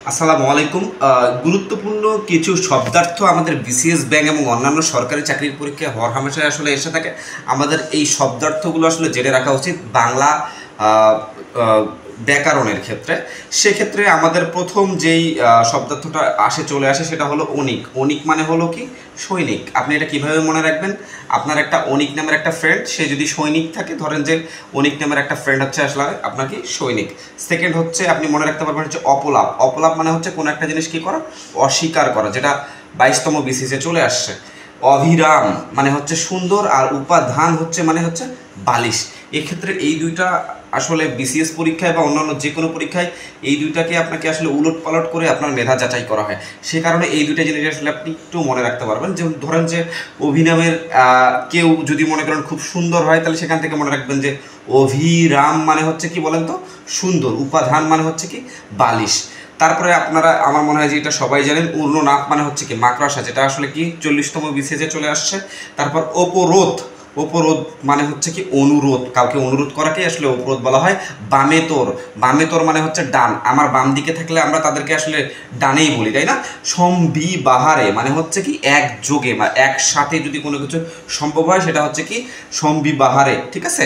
আসসালামু আলাইকুম। গুরুত্বপূর্ণ কিছু শব্দার্থ আমাদের বিসিএস ব্যাংক এবং অন্যান্য সরকারি চাকরির পরীক্ষায় হরহামেশাই আসলে এসে থাকে। আমাদের এই শব্দার্থগুলো আসলে জেনে রাখা উচিত বাংলা আহ, আহ, ব্যাকরণের ক্ষেত্রে। সেক্ষেত্রে আমাদের প্রথম যেই শব্দার্থটা চলে আসে সেটা হলো অনিক। অনিক মানে হলো কি? সৈনিক। আপনি এটা কিভাবে মনে রাখবেন? আপনার একটা অনিক নামের একটা ফ্রেন্ড, সে যদি সৈনিক থাকে, ধরেন যে অনিক নামের একটা ফ্রেন্ড হচ্ছে আসলে আপনার কি সৈনিক। সেকেন্ড হচ্ছে আপনি মনে রাখতে পারবেন হচ্ছে অপলাপ। অপলাপ মানে হচ্ছে কোনো একটা জিনিস কি করা? অস্বীকার করা, যেটা 22তম বিসিসে চলে আসছে। অভিরাম মানে হচ্ছে সুন্দর, আর উপাধান হচ্ছে মানে হচ্ছে বালিশ। এক্ষেত্রে এই দুইটা আসলে বিসিএস পরীক্ষায় বা অন্যান্য যে কোনো পরীক্ষায় এই দুইটাকে আপনাকে আসলে উলট পালট করে আপনার মেধা যাচাই করা হয়। সে কারণে এই দুইটা জিনিস আসলে আপনি একটু মনে রাখতে পারবেন। যেমন ধরেন যে অভিনামের কেউ যদি মনে করেন খুব সুন্দর হয়, তাহলে সেখান থেকে মনে রাখবেন যে অভিরাম মানে হচ্ছে কি বলেন তো? সুন্দর। উপাধান মানে হচ্ছে কি? বালিশ। তারপরে আপনারা, আমার মনে হয় যে এটা সবাই জানেন, উর্ণনাপ মানে হচ্ছে কি? মাকড়সা, যেটা আসলে কি 40তম বিসিএসে চলে আসছে। তারপর অপরোধ। অপরোধ মানে হচ্ছে কি? অনুরোধ। কাউকে অনুরোধ করাকে আসলে অপরোধ বলা হয়। বামেতর। বামেতর মানে হচ্ছে ডান। আমার বাম দিকে থাকলে আমরা তাদেরকে আসলে ডানেই বলি, তাই না? সম্বিবাহারে মানে হচ্ছে কি? একযোগে বা একসাথে যদি কোনো কিছু সম্ভব হয় সেটা হচ্ছে কি? সম্বিবাহারে, ঠিক আছে?